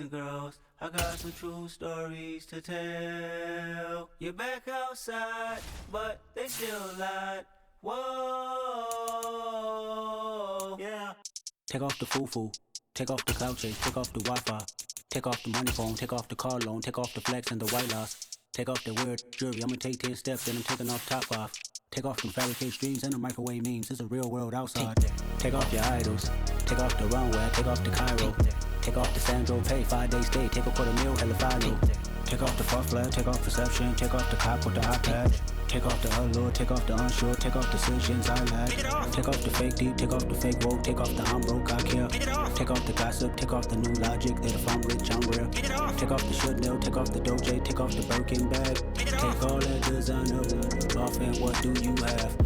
and girls, I got some true stories to tell. You're back outside, but they still lied. Whoa, yeah. Take off the foo-foo, take off the cloud chase, take off the Wi-Fi, take off the money phone, take off the car loan, take off the flex and the white loss, take off the weird jewelry, I'ma take 10 steps, then I'm taking off top 5. Take off them fabricated streams and the microwave memes, it's a real world outside. Take off your idols, take off the runway, take off the Cairo, take off the Sandro pay, 5-day stay, take a $250,000, hella final. Take off the far flag, take off perception, take off the cop with the iPad. Take off the allure, take off the unsure, take off decisions I lack. Take off the fake deep, take off the fake woke, take off the I'm broke, I care. Take off the gossip, take off the new logic that if I'm rich, I'm real. Take off the should know, take off the Doge, take off the Birkin bag. Take all that designer off and what do you have?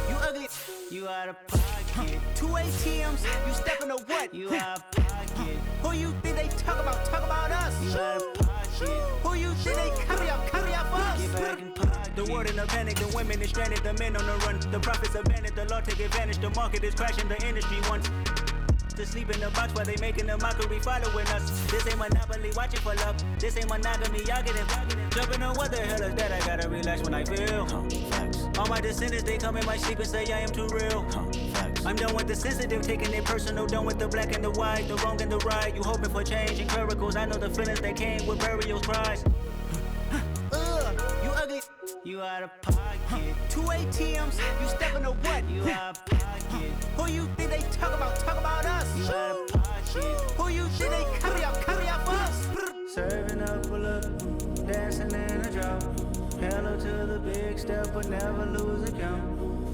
You ugly, you out of pocket. 2 ATMs, you stepping to what? You out of pocket. Who you think they talk about? Talk about us. You out of pocket. Who you think they copy out for us? Get back in pocket. The world in a panic, the women is stranded, the men on the run. The profits abandoned, the law take advantage. The market is crashing, the industry wants to sleep in the box while they making a mockery following us. This ain't monopoly, watching for love. This ain't monogamy, y'all get it. Jumping on what the hell is that? I gotta relax when I feel. All my descendants, they come in my sleep and say I am too real. I'm done with the sensitive, taking it personal. Done with the black and the white, the wrong and the right. You hoping for change and miracles. I know the feelings that came with burial cries. You ugly. You out of pocket. 2 ATMs, you stepping to what? You out of pocket. Who you think they talk about? Talk about us. You out of pocket. Who you think they copy out for us? Serving up a look, dancing in a drop. Hello to the big step, but never lose a count.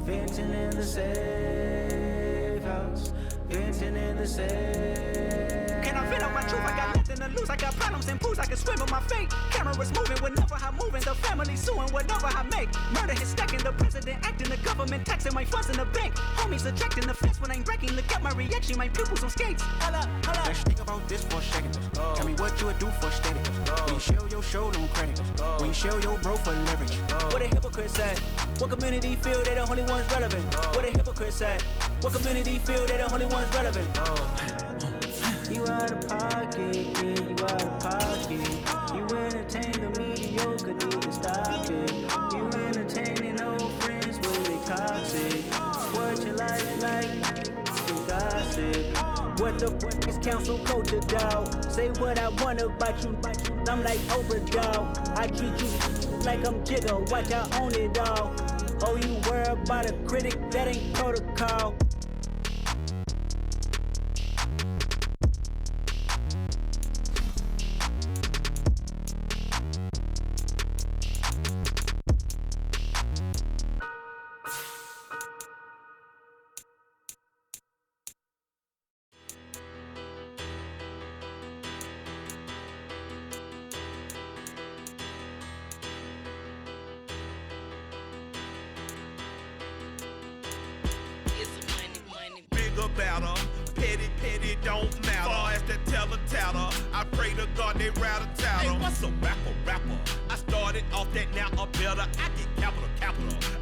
Venting in the safe house. Venting in the safe. Can I vent out my truth? I got nothing to lose. I got problems and pools. I can swim with my fate. Cameras moving whenever I'm moving. The family suing whatever I make. Murder is stacking. The president acting. The government taxing my funds in the bank. Homies ejecting the fence when I'm wrecking. Look at my reaction. My pupils on skates. Holla, holla. Let's think about this for a second. Tell me what you would do for steady. When you show your show, no credit. When you show your bro for leverage. What a hypocrite said. What community feel they the only ones relevant? What a hypocrite said. What community feel they the only ones relevant? You out of pocket, yeah, you out of pocket. You entertain the mediocre, need to stop it. You entertaining old friends, but they toxic. What your life like, you gossip. What the fuck is council culture, dawg? Say what I want about you. I'm like Oprah, dawg. I treat you like I'm Jigga. Watch I own it, dawg. Oh, you worry about a critic, that ain't protocol. Better, petty, don't matter. Far as the teller, I pray to God they rattle tattle. Hey, what's a rapper? I started off that, now I'm better. I get capital.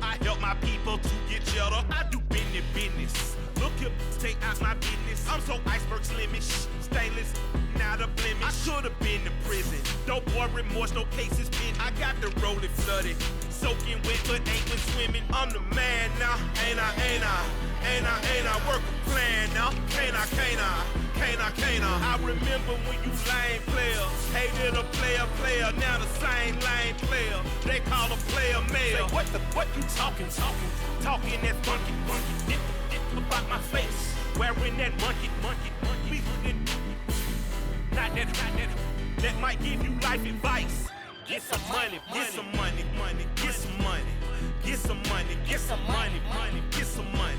I help my people to get cheddar. I do business. Look here, stay out my business. I'm so iceberg slimish, stainless, not a blemish. I should've been in prison. No boy remorse, no cases pinned. I got the rolling flooded, soaking wet, but ain't been swimming. I'm the man now, ain't I? Work a plan now, can't I? I remember when you lame player, hated a player, now the same lame player. They call a player mayor. Say, what you talking that funky, dip about my face, wearing that monkey. We not that might give you life advice. Get some money, get some money, get some money, get some money, get some money, get some money.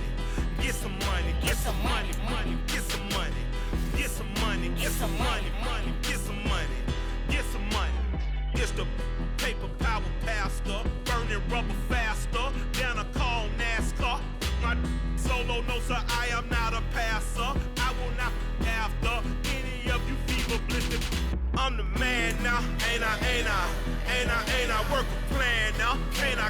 Get some money, get some money, get some money, get some money, get some money, get some money, get some money. It's the paper power pastor, burning rubber faster than a call NASCAR. My solo, no sir, I am not a passer. I will not after any of you fever blistered. I'm the man now, ain't I? Work a plan now, can't I?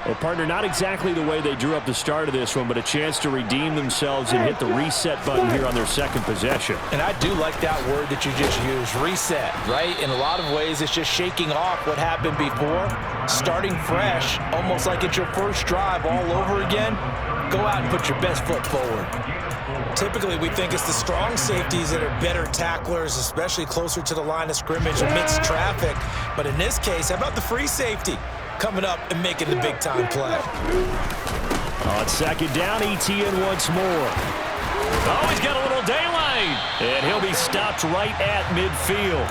Well, partner, not exactly the way they drew up the start of this one, but a chance to redeem themselves and hit the reset button here on their second possession. And I do like that word that you just used, reset, right? In a lot of ways, it's just shaking off what happened before, starting fresh, almost like it's your first drive all over again. Go out and put your best foot forward. Typically, we think it's the strong safeties that are better tacklers, especially closer to the line of scrimmage amidst traffic. But in this case, how about the free safety coming up and making the big-time play? On second down, Etienne once more. Oh, he's got a little daylight. And he'll be stopped right at midfield.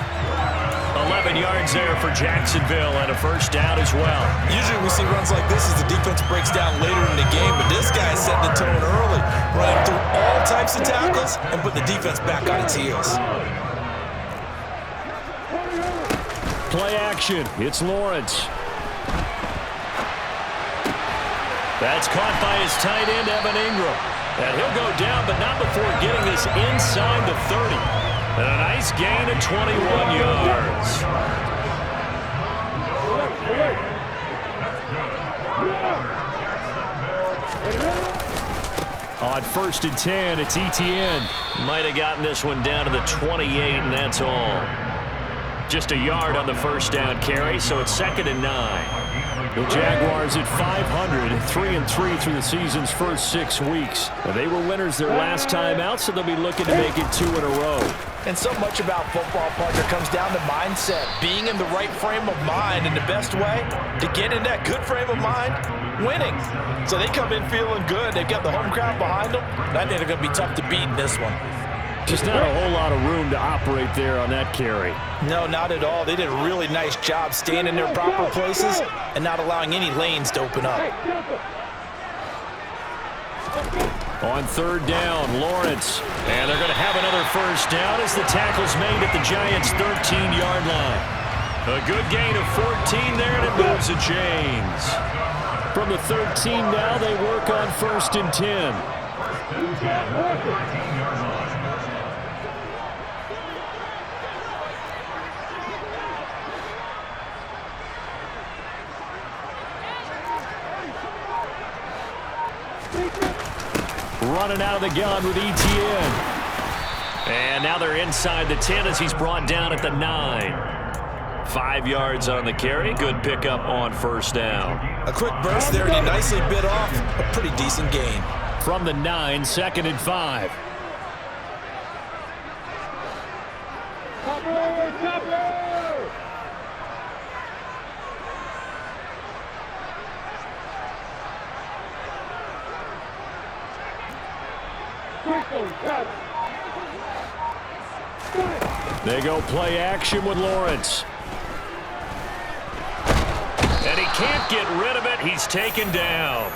11 yards there for Jacksonville and a first down as well. Usually we see runs like this as the defense breaks down later in the game, but this guy set the tone early, running through all types of tackles and put the defense back on its heels. Play action. It's Lawrence. That's caught by his tight end, Evan Ingram. And he'll go down, but not before getting this inside the 30. And a nice gain of 21 yards. On first and 10, it's Etienne. Might have gotten this one down to the 28, and that's all. Just a yard on the first down carry, so it's 2nd and 9. The Jaguars at 500, 3-3 through the season's first 6 weeks. They were winners their last time out, so they'll be looking to make it 2 in a row. And so much about football, partner, comes down to mindset, being in the right frame of mind, and the best way to get in that good frame of mind, winning. So they come in feeling good. They've got the home crowd behind them. I think they're going to be tough to beat in this one. Just not a whole lot of room to operate there on that carry. No, not at all. They did a really nice job staying in their proper places and not allowing any lanes to open up. On third down, Lawrence. And they're going to have another first down as the tackle's made at the Giants' 13-yard line. A good gain of 14 there, and it moves the chains. From the 13 now, they work on 1st and 10. Running out of the gun with Etienne. And now they're inside the 10 as he's brought down at the 9. 5 yards on the carry. Good pickup on first down. A quick burst there, and he nicely bit off a pretty decent gain. From the 9, 2nd and 5. They go play action with Lawrence. And he can't get rid of it. He's taken down.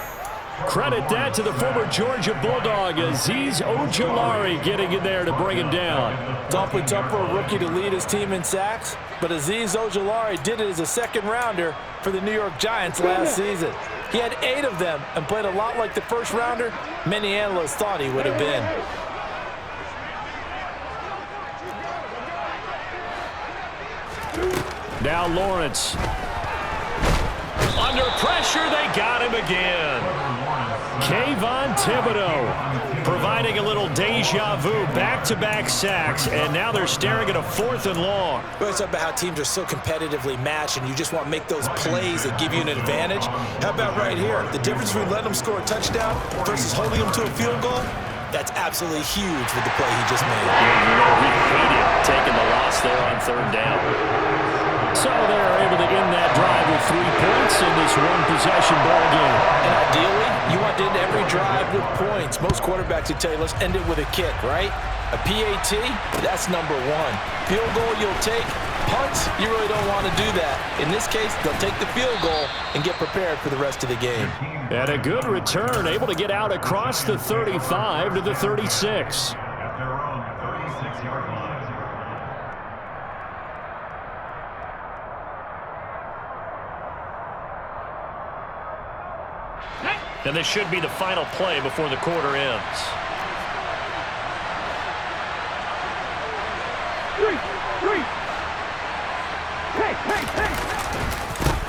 Credit that to the former Georgia Bulldog, Azeez Ojulari, getting in there to bring him down. It's awfully tough for a rookie to lead his team in sacks, but Azeez Ojulari did it as a second-rounder for the New York Giants last season. He had 8 of them and played a lot like the first-rounder many analysts thought he would have been. Now Lawrence. Under pressure, they got him again. Kayvon Thibodeau providing a little deja vu, back-to-back sacks, and now they're staring at a 4th and long. We always talk about how teams are so competitively matched, and you just want to make those plays that give you an advantage. How about right here? The difference between letting them score a touchdown versus holding them to a field goal, that's absolutely huge with the play he just made. You know, he hated taking the loss there on 3rd down. So they're able to end that drive with 3 points in this one-possession ball game. And ideally, you want to end every drive with points. Most quarterbacks would tell you, let's end it with a kick, right? A PAT, that's number 1. Field goal you'll take. Punts, you really don't want to do that. In this case, they'll take the field goal and get prepared for the rest of the game. And a good return, able to get out across the 35 to the 36. And this should be the final play before the quarter ends.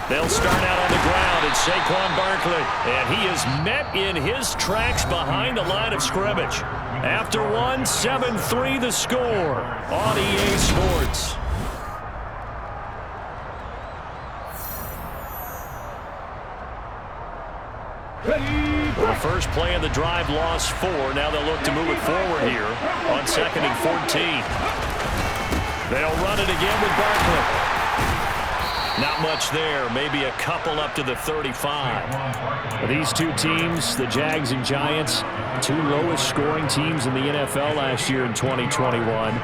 They'll start out on the ground. It's Saquon Barkley. And he is met in his tracks behind the line of scrimmage. After one, 7-3 the score on EA Sports. Well, the first play of the drive lost 4. Now they'll look to move it forward here on 2nd and 14. They'll run it again with Barkley. Not much there. Maybe a couple up to the 35. These two teams, the Jags and Giants, two lowest scoring teams in the NFL last year in 2021.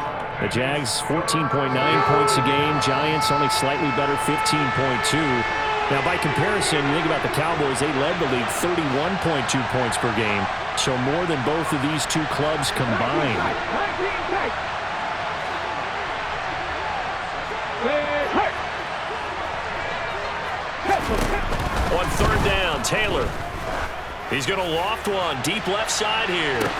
The Jags 14.9 points a game. Giants only slightly better, 15.2. Now, by comparison, you think about the Cowboys, they led the league 31.2 points per game, so more than both of these two clubs combined. On 3rd down, Taylor. He's going to loft one deep left side here.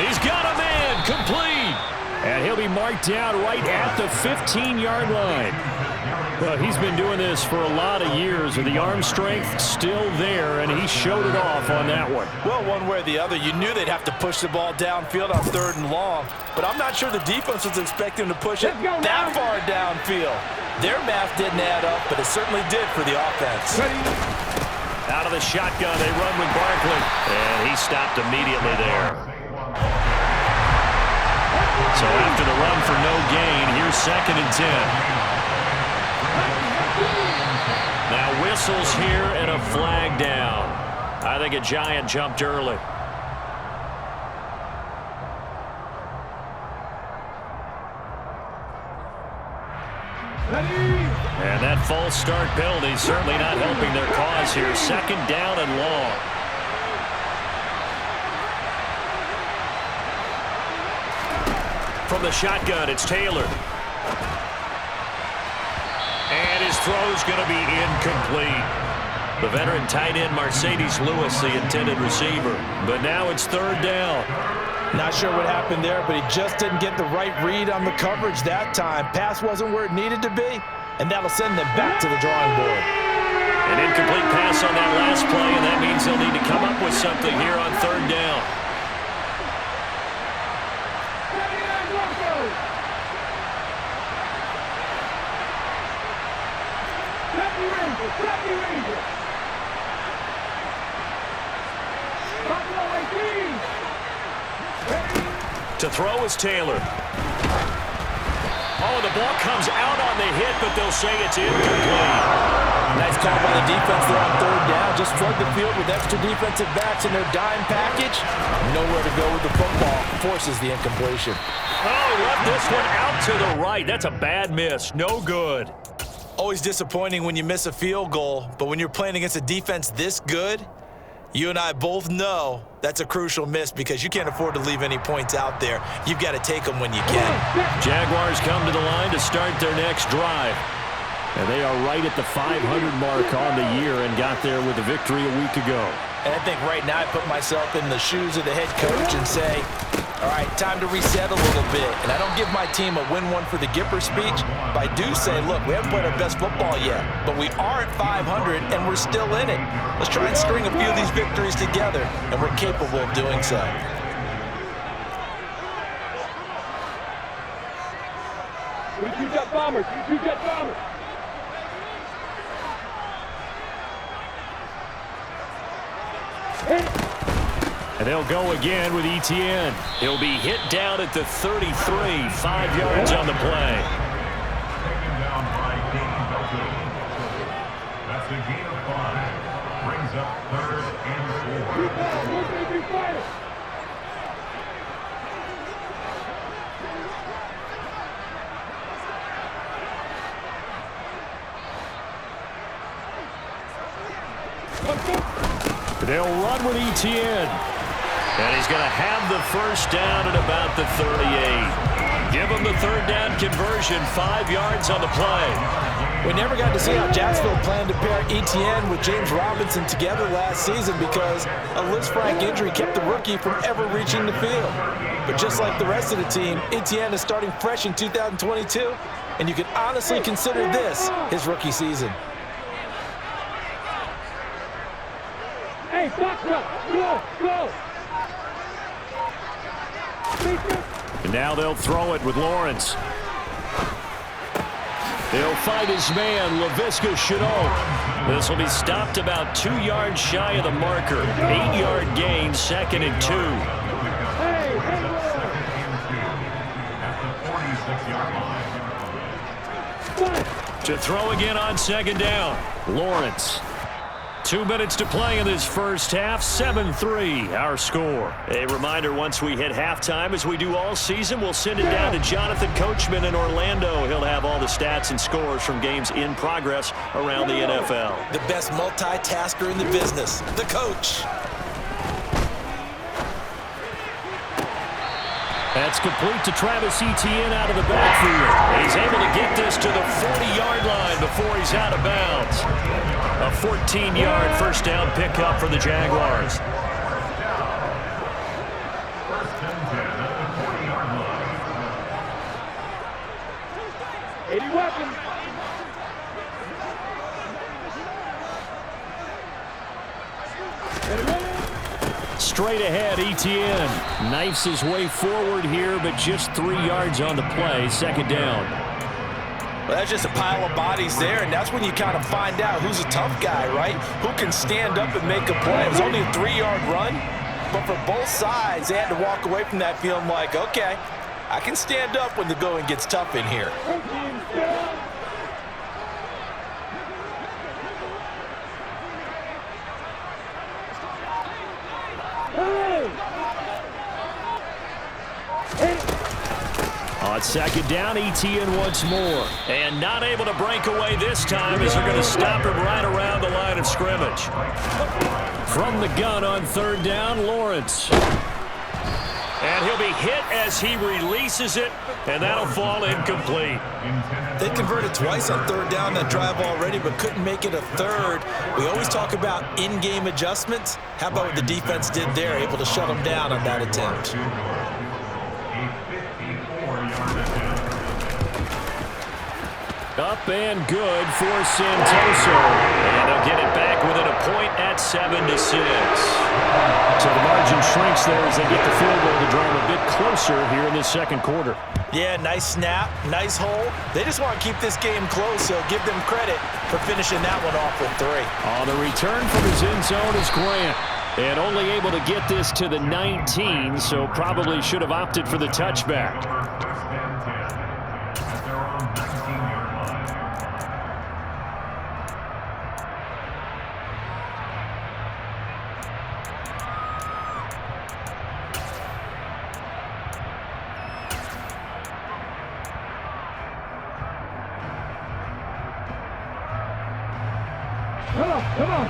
He's got a man, complete. And he'll be marked down right at the 15-yard line. Well, he's been doing this for a lot of years, and the arm strength still there, and he showed it off on that one. Well, one way or the other, you knew they'd have to push the ball downfield on 3rd and long, but I'm not sure the defense was expecting to push it that far downfield. Their math didn't add up, but it certainly did for the offense. Out of the shotgun, they run with Barkley, and he stopped immediately there. So after the run for no gain, here's 2nd and 10. Now whistles here and a flag down. I think a Giant jumped early. And that false start penalty certainly not helping their cause here. 2nd down and long. From the shotgun, it's Taylor. And his throw's going to be incomplete. The veteran tight end Mercedes Lewis, the intended receiver. But now it's 3rd down. Not sure what happened there, but he just didn't get the right read on the coverage that time. Pass wasn't where it needed to be, and that'll send them back to the drawing board. An incomplete pass on that last play, and that means they'll need to come up with something here on 3rd down. To throw is Taylor. Oh, the ball comes out on the hit, but they'll say it's incomplete. Nice call by the defense there on 3rd down. Just flood the field with extra defensive backs in their dime package. Nowhere to go with the football. Forces the incompletion. Oh, left this one out to the right. That's a bad miss. No good. Always disappointing when you miss a field goal, but when you're playing against a defense this good, you and I both know that's a crucial miss because you can't afford to leave any points out there. You've got to take them when you can. Jaguars come to the line to start their next drive. And they are right at the 500 mark on the year and got there with a victory a week ago. And I think right now I put myself in the shoes of the head coach and say, all right, time to reset a little bit. And I don't give my team a win one for the Gipper speech, but I do say, look, we haven't played our best football yet, but we are at 500 and we're still in it. Let's try and string a few of these victories together, and we're capable of doing so. You got bombers. You got bombers. And they'll go again with Etienne. He'll be hit down at the 33, 5 yards on the play. That's a gain of 5. Brings up 3rd and 4. They'll run with Etienne. And he's going to have the first down at about the 38. Give him the 3rd down conversion, 5 yards on the play. We never got to see how Jacksonville planned to pair Etienne with James Robinson together last season because a Lisfranc injury kept the rookie from ever reaching the field. But just like the rest of the team, Etienne is starting fresh in 2022, and you can honestly consider this his rookie season. And now they'll throw it with Lawrence. He'll fight his man, Laviska Shenault. This will be stopped about 2 yards shy of the marker. 8-yard gain, 2nd and 2. To throw again on 2nd down. Lawrence. 2 minutes to play in this first half. 7-3, our score. A reminder, once we hit halftime, as we do all season, we'll send it down to Jonathan Coachman in Orlando. He'll have all the stats and scores from games in progress around the NFL. The best multitasker in the business, the coach. That's complete to Travis Etienne out of the backfield. He's able to get this to the 40-yard line before he's out of bounds. A 14-yard first down pickup for the Jaguars. Straight ahead, Etienne knifes his way forward here, but just 3 yards on the play. 2nd down. Well, that's just a pile of bodies there, and that's when you kind of find out who's a tough guy, right? Who can stand up and make a play. It was only a 3-yard run, but for both sides, they had to walk away from that feeling like, okay, I can stand up when the going gets tough in here. On 2nd down, Etienne once more. And not able to break away this time as they're going to stop him right around the line of scrimmage. From the gun on 3rd down, Lawrence. And he'll be hit as he releases it, and that'll fall incomplete. They converted twice on 3rd down that drive already, but couldn't make it a 3rd. We always talk about in-game adjustments. How about what the defense did there, able to shut them down on that attempt? Up and good for Santoso. And they'll get it back within a point at 7-6. So the margin shrinks there as they get the field goal to drive a bit closer here in the 2nd quarter. Yeah, nice snap, nice hole. They just want to keep this game close, so give them credit for finishing that one off with 3. On the return from his end zone is Grant. And only able to get this to the 19, so probably should have opted for the touchback.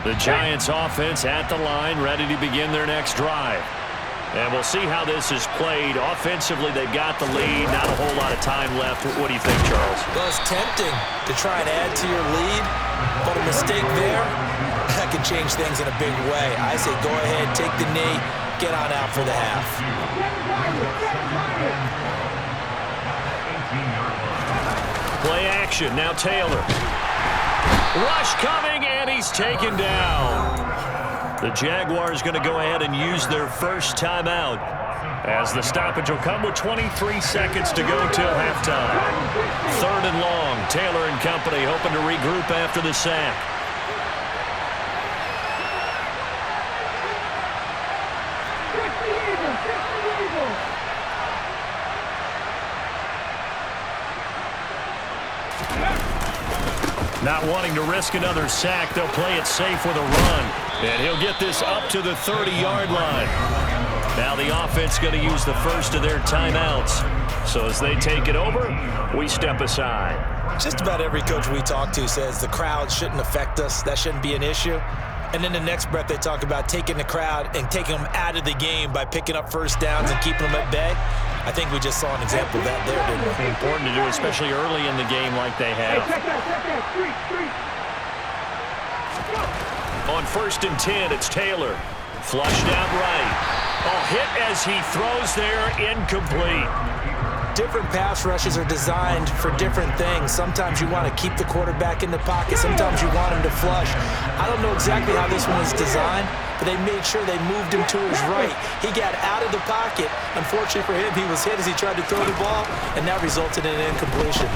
The Giants offense at the line, ready to begin their next drive. And we'll see how this is played. Offensively, they've got the lead. Not a whole lot of time left. What do you think, Charles? Well, it's tempting to try and add to your lead, but a mistake there, that could change things in a big way. I say go ahead, take the knee, get on out for the half. Play action. Now Taylor. Rush coming, and he's taken down. The Jaguars going to go ahead and use their first timeout as the stoppage will come with 23 seconds to go till halftime. 3rd and long. Taylor and company hoping to regroup after the sack. Not wanting to risk another sack, they'll play it safe with a run. And he'll get this up to the 30-yard line. Now the offense going to use the first of their timeouts. So as they take it over, we step aside. Just about every coach we talk to says the crowd shouldn't affect us. That shouldn't be an issue. And then the next breath they talk about taking the crowd and taking them out of the game by picking up first downs and keeping them at bay. I think we just saw an example of that there, didn't we? Important to do, especially early in the game like they have. On 1st and 10, it's Taylor. Flushed out right. A hit as he throws there, incomplete. different pass rushes are designed for different things. Sometimes you want to keep the quarterback in the pocket. Sometimes you want him to flush. I don't know exactly how this one was designed, but they made sure they moved him to his right. He got out of the pocket. Unfortunately for him, he was hit as he tried to throw the ball, and that resulted in an incompletion.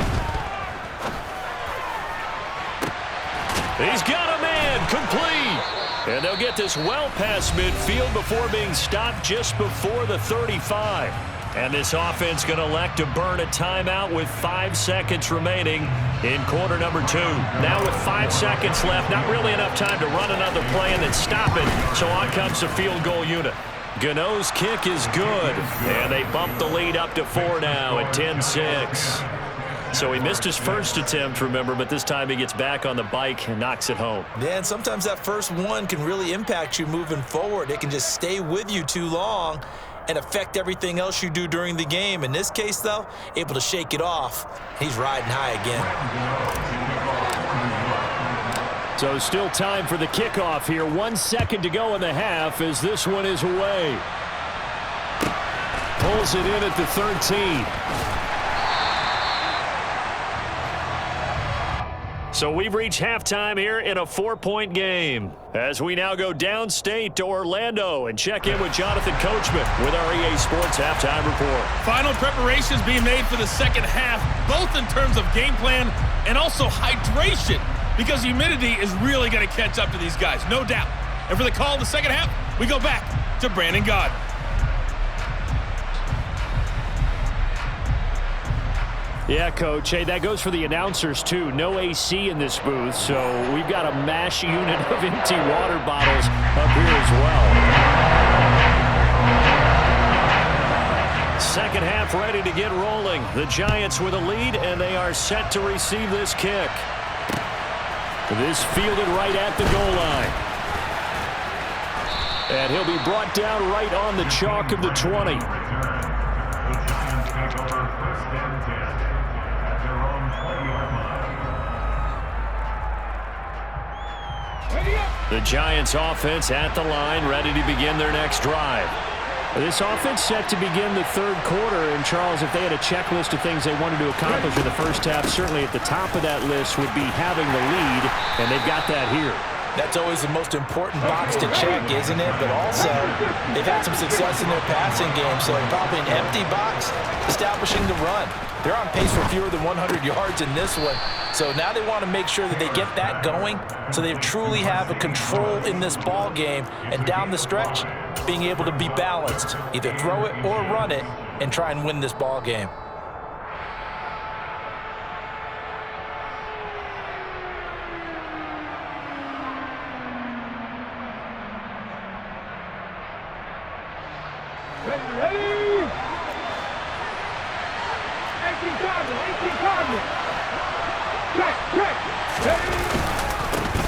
He's got a man, complete. And they'll get this well past midfield before being stopped just before the 35. And this offense going to elect to burn a timeout with 5 seconds remaining in quarter number 2. Now with 5 seconds left, not really enough time to run another play and then stop it. So on comes the field goal unit. Gano's kick is good. And they bump the lead up to 4 now at 10-6. So he missed his first attempt, remember, but this time he gets back on the bike and knocks it home. Yeah, and sometimes that first one can really impact you moving forward. It can just stay with you too long and affect everything else you do during the game. In this case, though, able to shake it off. He's riding high again. So still time for the kickoff here. 1 second to go in the half as this one is away. Pulls it in at the 13. So we've reached halftime here in a 4-point game as we now go downstate to Orlando and check in with Jonathan Coachman with our EA Sports Halftime Report. Final preparations being made for the second half, both in terms of game plan and also hydration, because humidity is really going to catch up to these guys, no doubt. And for the call of the second half, we go back to Brandon Gaudin. Yeah, Coach. Hey, that goes for the announcers, too. No AC in this booth, so we've got a mash unit of empty water bottles up here as well. Second half ready to get rolling. The Giants with a lead, and they are set to receive this kick. This fielded right at the goal line. And he'll be brought down right on the chalk of the 20. The Giants offense at the line, ready to begin their next drive. This offense set to begin the third quarter. And, Charles, if they had a checklist of things they wanted to accomplish in the first half, certainly at the top of that list would be having the lead, and they've got that here. That's always the most important box to check, isn't it? But also, they've had some success in their passing game, so probably an empty box establishing the run. They're on pace for fewer than 100 yards in this one. So now they want to make sure that they get that going so they truly have a control in this ball game. And down the stretch, being able to be balanced, either throw it or run it, and try and win this ball game.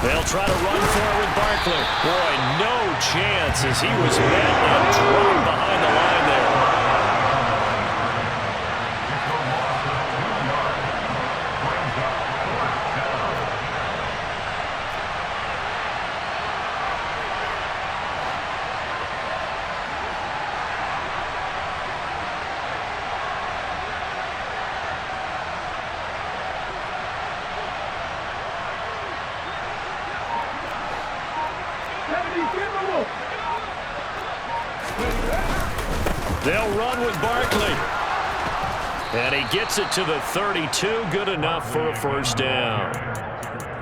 They'll try to run for it with Barkley. Boy, no chance as he was met and dropped behind the line there. They'll run with Barkley. And he gets it to the 32. Good enough for a first down.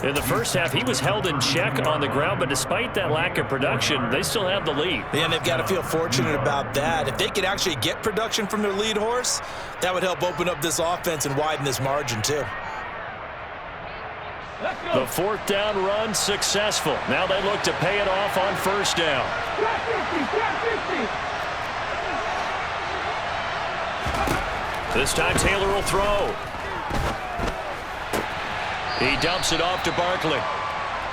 In the first half, he was held in check on the ground, but despite that lack of production, they still have the lead. Yeah, and they've got to feel fortunate about that. If they could actually get production from their lead horse, that would help open up this offense and widen this margin, too. The fourth down run successful. Now they look to pay it off on first down. This time Taylor will throw. He dumps it off to Barkley.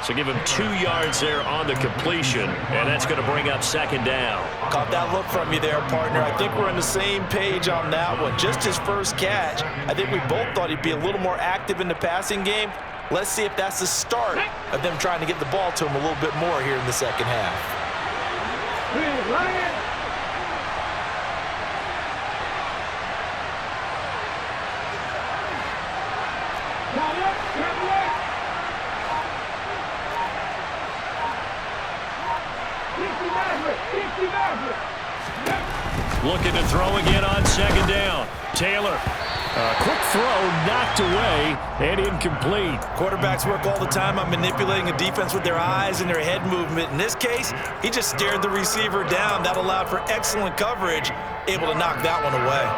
So give him 2 yards there on the completion, and that's going to bring up second down. Caught that look from you there, partner. I think we're on the same page on that one. Just his first catch. I think we both thought he'd be a little more active in the passing game. Let's see if that's the start of them trying to get the ball to him a little bit more here in the second half. looking to throw again on second down. Taylor. Quick throw knocked away and incomplete. Quarterbacks work all the time on manipulating a defense with their eyes and their head movement. In this case, he just stared the receiver down. That allowed for excellent coverage, able to knock that one away.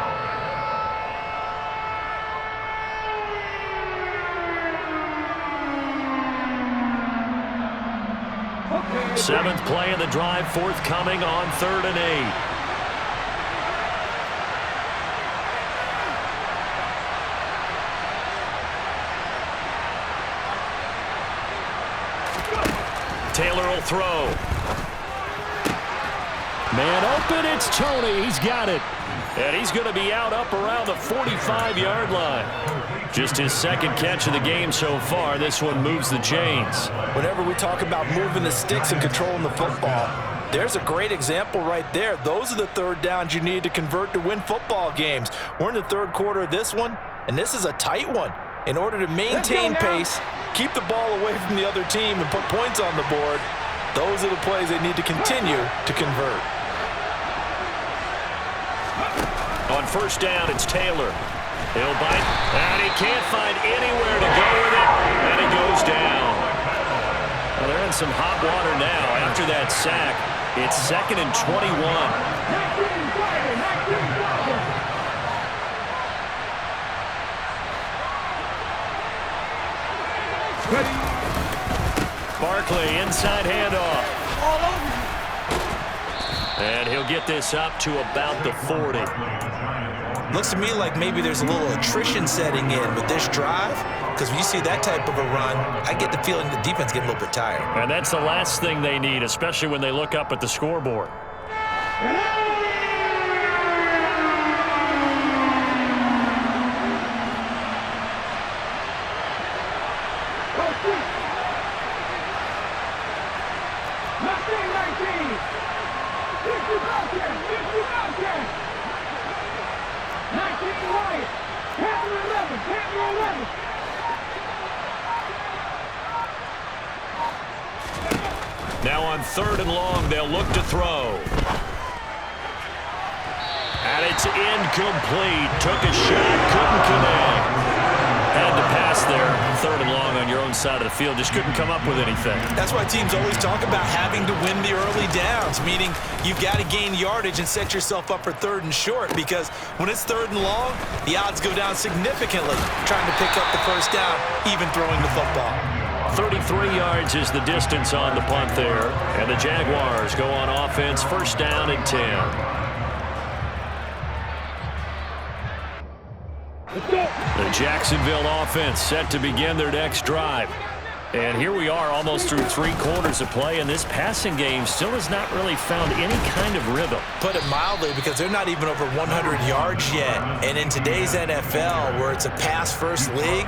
Seventh play of the drive forthcoming on 3rd and 8. Taylor will throw. Man open, it's Tony. He's got it. And he's going to be out up around the 45-yard line. Just his second catch of the game so far. This one moves the chains. Whenever we talk about moving the sticks and controlling the football, there's a great example right there. Those are the third downs you need to convert to win football games. We're in the third quarter of this one, and this is a tight one. In order to maintain pace, keep the ball away from the other team, and put points on the board, those are the plays they need to continue to convert. On first down, it's Taylor. He'll bite, and he can't find anywhere to go with it, and he goes down. Well, they're in some hot water now. After that sack, it's 2nd and 21. Barkley, inside handoff. And he'll get this up to about the 40. Looks to me like maybe there's a little attrition setting in with this drive, because when you see that type of a run, I get the feeling the defense getting a little bit tired. And that's the last thing they need, especially when they look up at the scoreboard. Now on 3rd and long, they'll look to throw. And it's incomplete. Took a shot, couldn't connect. Had to pass there. 3rd and long on your own side of the field. Just couldn't come up with anything. That's why teams always talk about having to win the early downs, meaning you've got to gain yardage and set yourself up for 3rd and short, because when it's 3rd and long, the odds go down significantly trying to pick up the first down, even throwing the football. 33 yards is the distance on the punt there. And the Jaguars go on offense, 1st down and 10. The Jacksonville offense set to begin their next drive. And here we are almost through 3 quarters of play, and this passing game still has not really found any kind of rhythm. Put it mildly, because they're not even over 100 yards yet. And in today's NFL, where it's a pass-first league,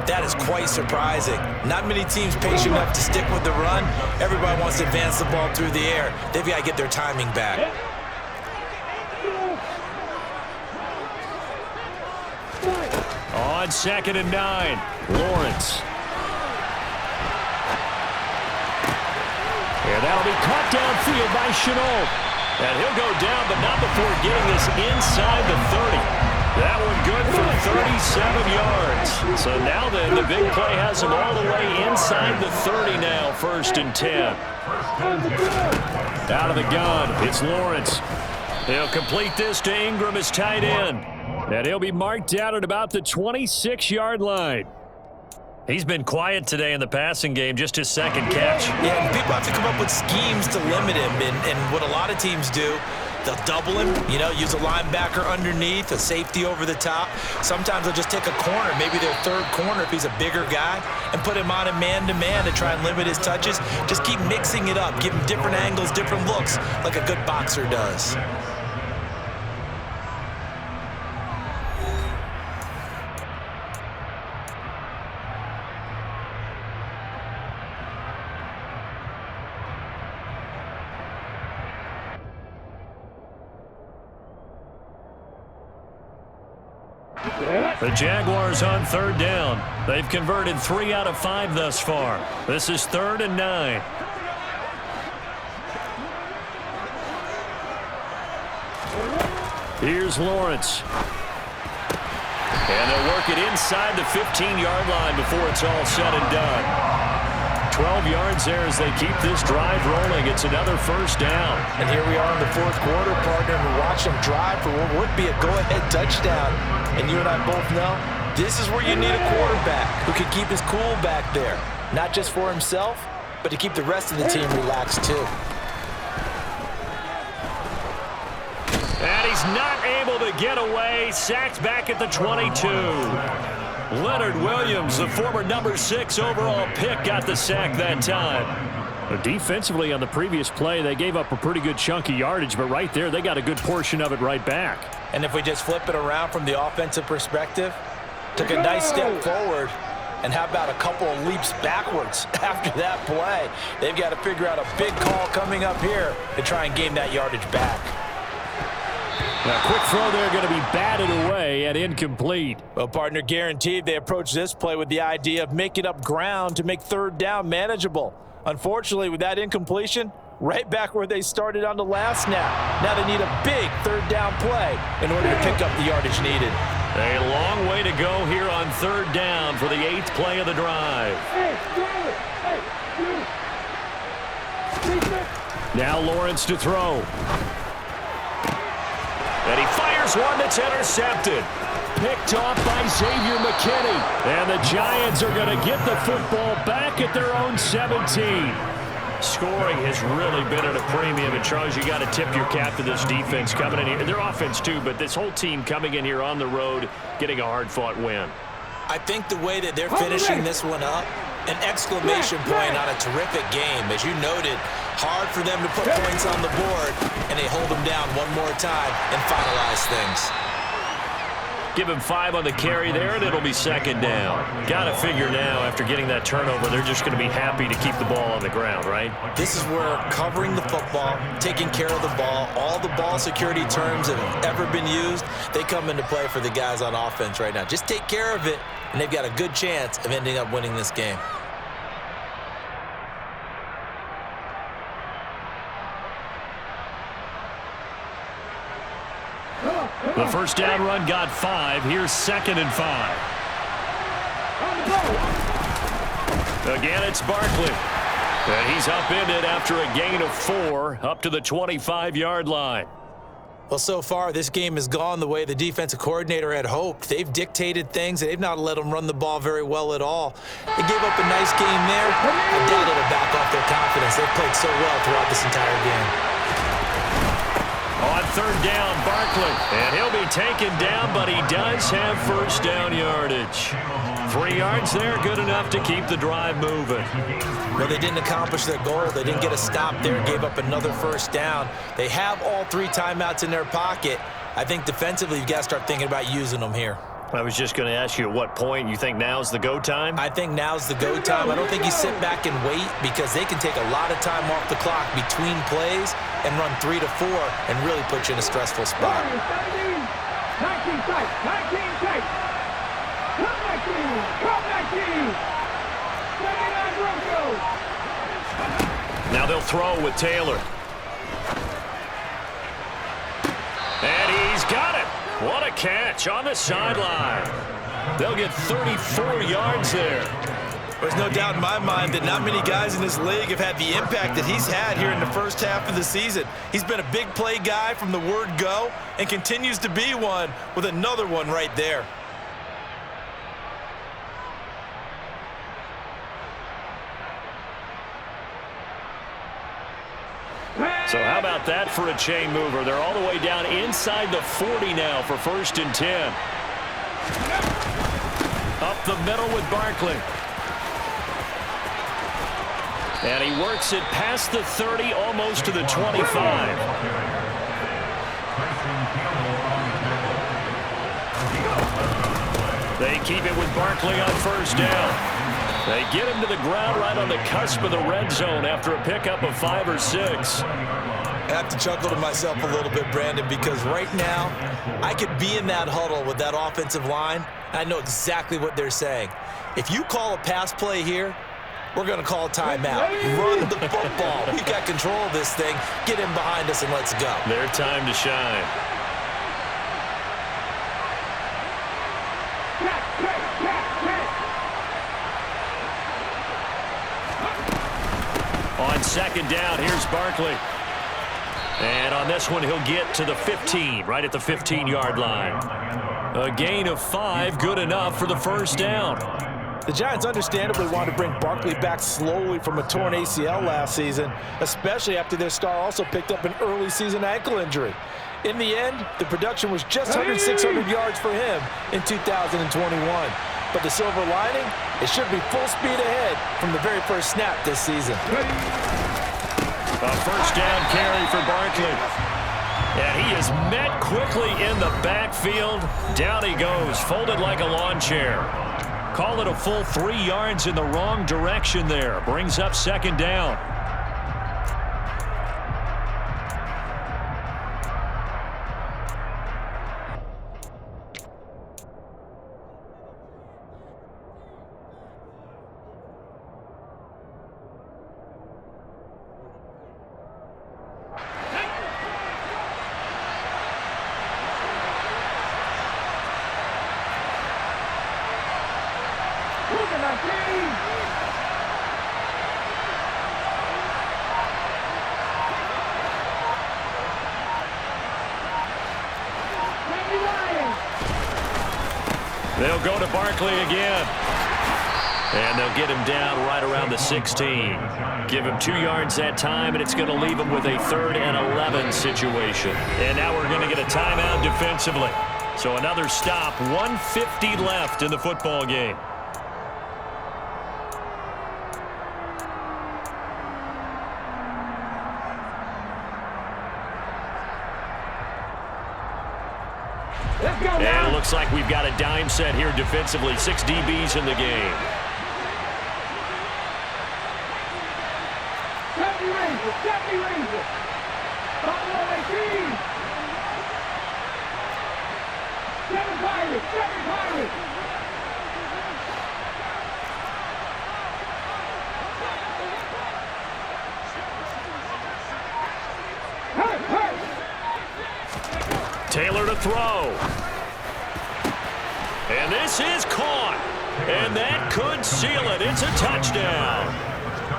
that is quite surprising. Not many teams patient enough to stick with the run. Everybody wants to advance the ball through the air. They've got to get their timing back. On 2nd and 9, Lawrence. And that'll be caught downfield by Chenault. And he'll go down, but not before getting this inside the 30. That one good for 37 yards. So now then, the big play has him all the way inside the 30 now, 1st and 10. Out of the gun, it's Lawrence. He'll complete this to Ingram as tight end. And he'll be marked out at about the 26-yard line. He's been quiet today in the passing game, just his 2nd catch. Yeah, and people have to come up with schemes to limit him. And what a lot of teams do, they'll double him, use a linebacker underneath, a safety over the top. Sometimes they'll just take a corner, maybe their 3rd corner if he's a bigger guy, and put him on a man-to-man to try and limit his touches. Just keep mixing it up, give him different angles, different looks, like a good boxer does. The Jaguars on 3rd down. They've converted 3 out of 5 thus far. This is 3rd and 9. Here's Lawrence. And they'll work it inside the 15-yard line before it's all said and done. 12 yards there as they keep this drive rolling. It's another first down. And here we are in the fourth quarter, partner, and we watch them drive for what would be a go-ahead touchdown. And you and I both know this is where you need a quarterback who can keep his cool back there. Not just for himself, but to keep the rest of the team relaxed too. And he's not able to get away. Sacked back at the 22. Leonard Williams, the former number 6 overall pick, got the sack that time. Defensively on the previous play, they gave up a pretty good chunk of yardage, but right there, they got a good portion of it right back. And if we just flip it around from the offensive perspective, took a nice step forward, and how about a couple of leaps backwards after that play? They've got to figure out a big call coming up here to try and gain that yardage back. Now, quick throw there going to be batted away and incomplete. Well, partner, guaranteed they approach this play with the idea of making up ground to make third down manageable. Unfortunately, with that incompletion, right back where they started on the last snap. Now they need a big third down play in order to pick up the yardage needed. A long way to go here on third down for the 8th play of the drive. Now Lawrence to throw. And he fires one that's intercepted. Picked off by Xavier McKinney. And the Giants are going to get the football back at their own 17. Scoring has really been at a premium. And, Charles, you got to tip your cap to this defense coming in here. And their offense, too, but this whole team coming in here on the road, getting a hard-fought win. I think the way that they're finishing this one up, an exclamation point on a terrific game. As you noted, hard for them to put points on the board, and they hold them down one more time and finalize things. Give him 5 on the carry there, and it'll be second down. Got to figure now, after getting that turnover, they're just going to be happy to keep the ball on the ground, right? This is where covering the football, taking care of the ball, all the ball security terms that have ever been used, they come into play for the guys on offense right now. Just take care of it, and they've got a good chance of ending up winning this game. The first down run got 5. Here's 2nd and 5. Again, it's Barkley. And he's upended after a gain of 4 up to the 25-yard line. Well, so far, this game has gone the way the defensive coordinator had hoped. They've dictated things. They've not let them run the ball very well at all. They gave up a nice game there. I doubt it'll back off their confidence. They've played so well throughout this entire game. On third down, Barkley. And he'll be taken down, but he does have first down yardage. 3 yards there, good enough to keep the drive moving. Well, they didn't accomplish their goal. They didn't get a stop there, gave up another first down. They have all 3 timeouts in their pocket. I think defensively, you've got to start thinking about using them here. I was just going to ask you at what point you think now's the go time? I think now's the go time. I don't think you sit back and wait because they can take a lot of time off the clock between plays and run 3 to 4 and really put you in a stressful spot. 19 tight, 19 tight. Come 19. 79 Broncos. Now they'll throw with Taylor. And he's got it. What a catch on the sideline. They'll get 34 yards there. There's no doubt in my mind that not many guys in this league have had the impact that he's had here in the first half of the season. He's been a big play guy from the word go and continues to be one with another one right there. So how about that for a chain mover? They're all the way down inside the 40 now for 1st and 10. Up the middle with Barkley. And he works it past the 30, almost to the 25. They keep it with Barkley on first down. They get him to the ground right on the cusp of the red zone after a pickup of 5 or 6. I have to chuckle to myself a little bit, Brandon, because right now I could be in that huddle with that offensive line. I know exactly what they're saying. If you call a pass play here, we're going to call a timeout. Run the football. We've got control of this thing. Get in behind us and let's go. Their time to shine. On second down, here's Barkley. And on this one, he'll get to the 15, right at the 15-yard line. A gain of 5, good enough for the first down. The Giants understandably want to bring Barkley back slowly from a torn ACL last season, especially after their star also picked up an early season ankle injury. In the end, the production was just under 600 yards for him in 2021. But the silver lining, it should be full speed ahead from the very first snap this season. A first down carry for Barkley. And he is met quickly in the backfield. Down he goes, folded like a lawn chair. Call it a full 3 yards in the wrong direction there. Brings up second down. They'll go to Barkley again. And they'll get him down right around the 16. Give him 2 yards that time, and it's going to leave him with a 3rd and 11 situation. And now we're going to get a timeout defensively. So another stop, 1:50 left in the football game. And it looks like we've got a dime set here defensively. 6 DBs in the game. Taylor to throw. And this is caught. And that could seal it. It's a touchdown.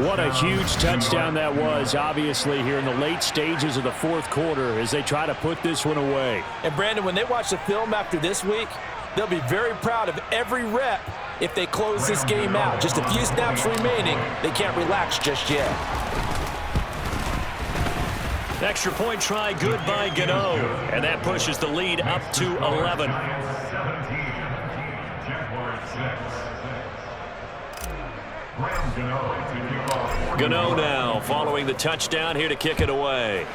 What a huge touchdown that was, obviously, here in the late stages of the 4th quarter as they try to put this one away. And, Brandon, when they watch the film after this week, they'll be very proud of every rep if they close this game out. Just a few snaps remaining. They can't relax just yet. Extra point try, good by Gano. And that pushes the lead up to 11. Gano now following the touchdown here to kick it away.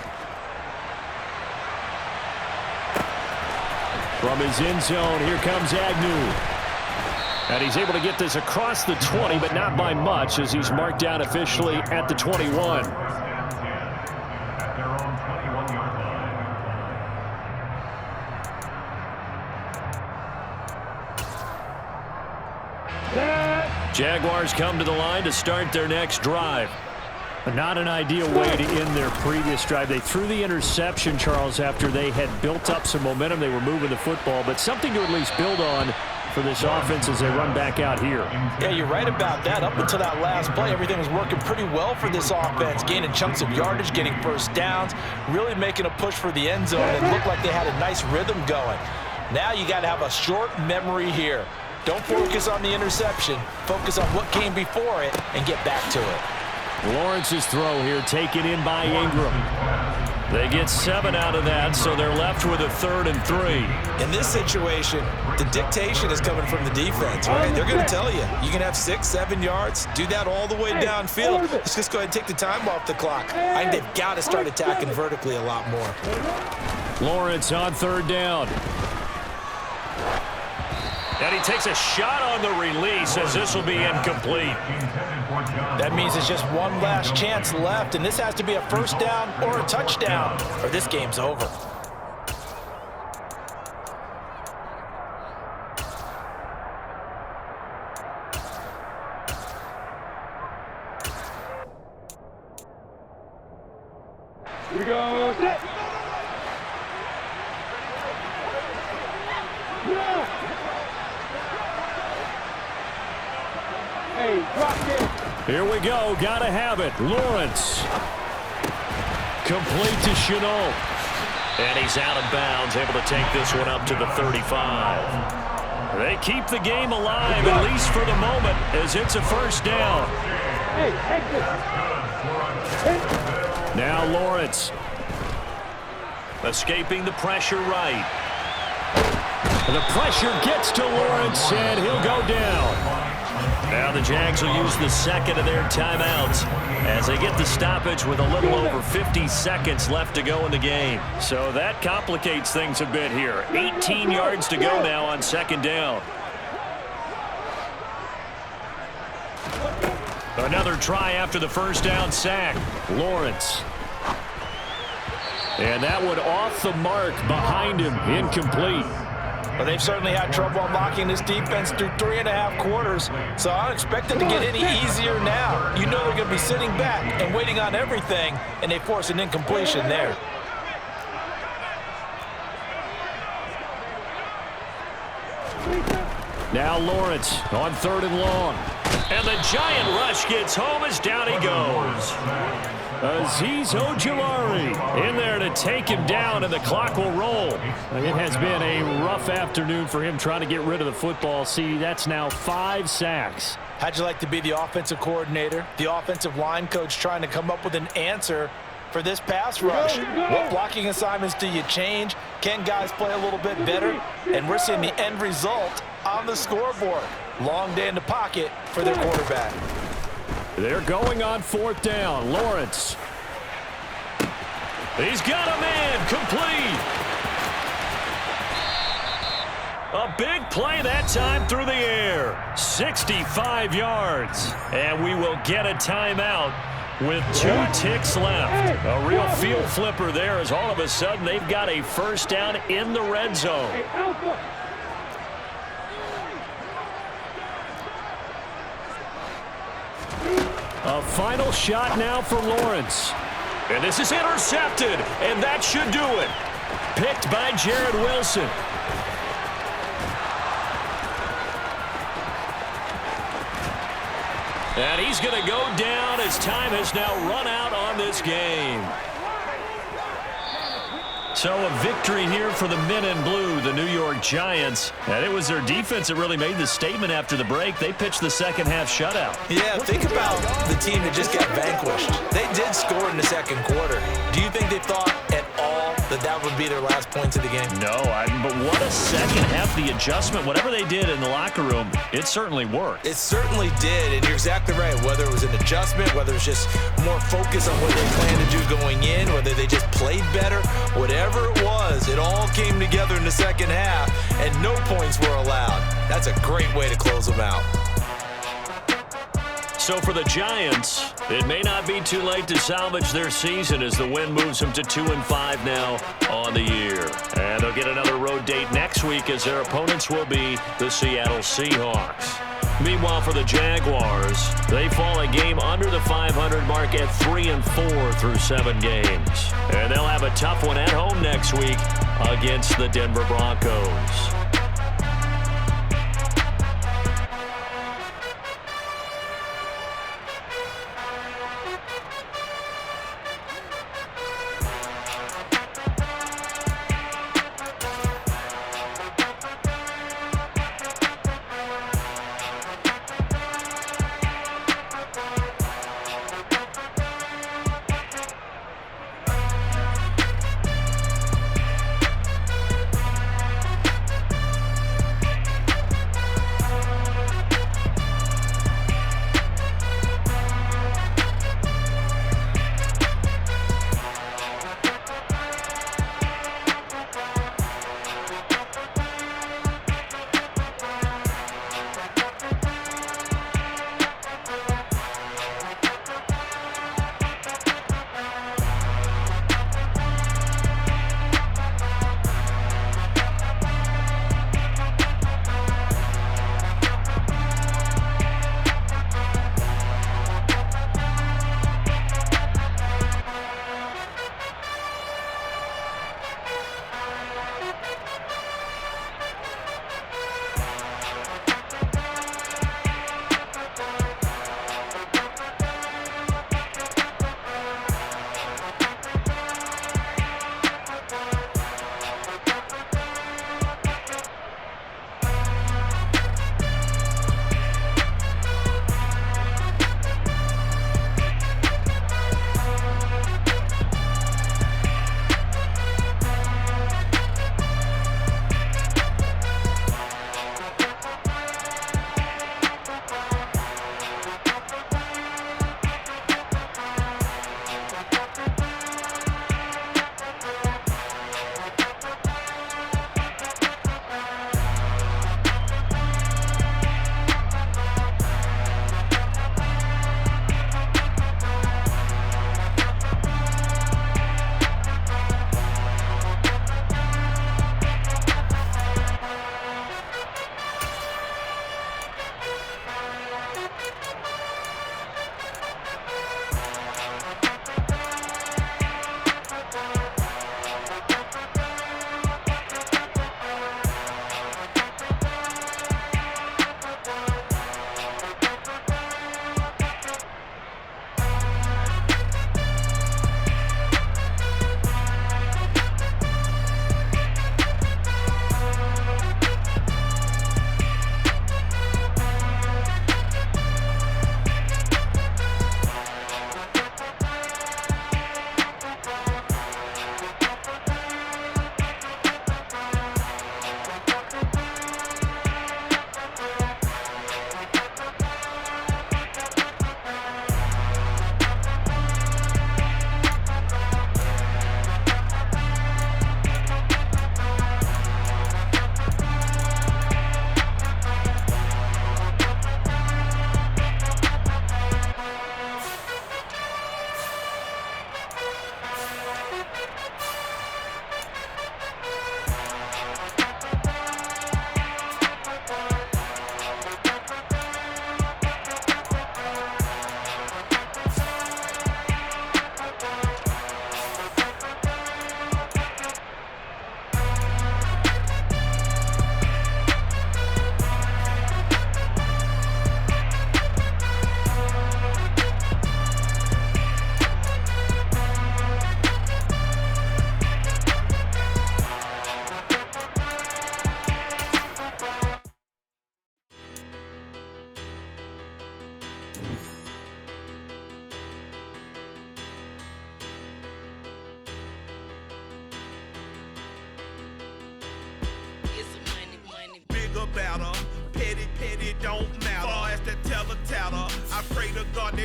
From his end zone, here comes Agnew. And he's able to get this across the 20, but not by much as he's marked down officially at the 21. Jaguars come to the line to start their next drive. Not an ideal way to end their previous drive. They threw the interception, Charles, after they had built up some momentum. They were moving the football, but something to at least build on for this offense as they run back out here. Yeah, you're right about that. Up until that last play, everything was working pretty well for this offense, gaining chunks of yardage, getting first downs, really making a push for the end zone, and it looked like they had a nice rhythm going. Now you got to have a short memory here. Don't focus on the interception. Focus on what came before it and get back to it. Lawrence's throw here taken in by Ingram. They get 7 out of that, so they're left with a 3rd and 3. In this situation, the dictation is coming from the defense, right? They're going to tell you, you can have 6, 7 yards, do that all the way downfield. Let's just go ahead and take the time off the clock. I think they've got to start attacking vertically a lot more. Lawrence on 3rd down. And he takes a shot on the release as this will be incomplete. That means there's just one last chance left, and this has to be a first down or a touchdown, or this game's over. Here we go. Set. Yeah. Here we go. Gotta have it. Lawrence. Complete to Chenault. And he's out of bounds, able to take this one up to the 35. They keep the game alive, at least for the moment, as it's a first down. Now Lawrence. Escaping the pressure right. The pressure gets to Lawrence, and he'll go down. Now the Jags will use the second of their timeouts as they get the stoppage with a little over 50 seconds left to go in the game. So that complicates things a bit here. 18 yards to go now on second down. Another try after the first down sack. Lawrence. And that one off the mark behind him, incomplete. But they've certainly had trouble unlocking this defense through 3.5 quarters, so I don't expect it to get any easier now. You know they're going to be sitting back and waiting on everything, and they force an incompletion there. Now Lawrence on 3rd and long. And the giant rush gets home as down he goes. Azeez Ojulari in there to take him down, and the clock will roll. It has been a rough afternoon for him trying to get rid of the football. See, that's now 5 sacks. How'd you like to be the offensive coordinator, the offensive line coach trying to come up with an answer for this pass rush? What blocking assignments do you change? Can guys play a little bit better? And we're seeing the end result on the scoreboard. Long day in the pocket for their quarterback. They're going on 4th down. Lawrence. He's got a man. Complete. A big play that time through the air. 65 yards. And we will get a timeout with 2 ticks left. A real field flipper there as all of a sudden they've got a first down in the red zone. A final shot now for Lawrence. And this is intercepted, and that should do it. Picked by Jared Wilson. And he's going to go down as time has now run out on this game. So a victory here for the men in blue, the New York Giants. And it was their defense that really made the statement after the break. They pitched the second half shutout. Yeah, think about the team that just got vanquished. They did score in the second quarter. Do you think they thought at all that that would be their last points of the game? No, but what a second half. The adjustment, whatever they did in the locker room, it certainly worked. It certainly did, and you're exactly right. Whether it was an adjustment, whether it's just more focus on what they planned to do going in, whether they just played better, whatever it was, it all came together in the second half, and no points were allowed. That's a great way to close them out. So for the Giants, it may not be too late to salvage their season as the win moves them to 2-5 now on the year. And they'll get another road date next week as their opponents will be the Seattle Seahawks. Meanwhile, for the Jaguars, they fall a game under the 500 mark at 3-4 through 7 games. And they'll have a tough one at home next week against the Denver Broncos.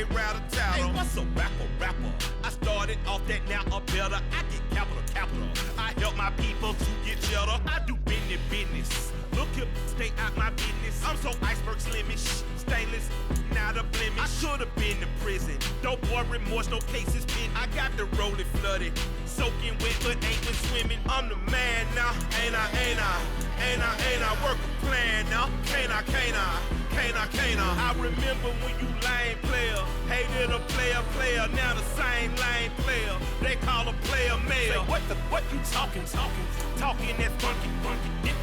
they rattle tattle. Hey, what's a rapper? I started off that, now a better. I get capital. I help my people to get cheddar. I do business. Look here, stay out my business. I'm so iceberg slimish, stainless, not a blemish. I should've been in prison. No boy remorse, no cases pinned. I got the rolling flooded, soaking wet, but ain't been swimming. I'm the man now, ain't I work a plan now. Can't I? I remember when you lame player, hated a player, now the same lame player. They call a player mayor. Say, what you talking that funky. Get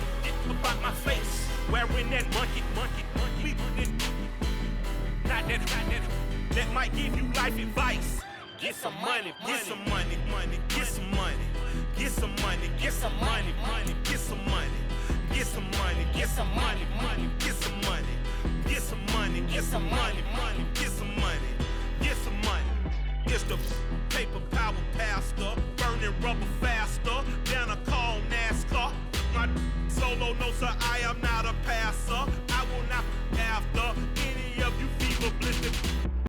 about my face, wearing that monkey. Not that might give you life advice. Get some money. It's the paper power pastor, burning rubber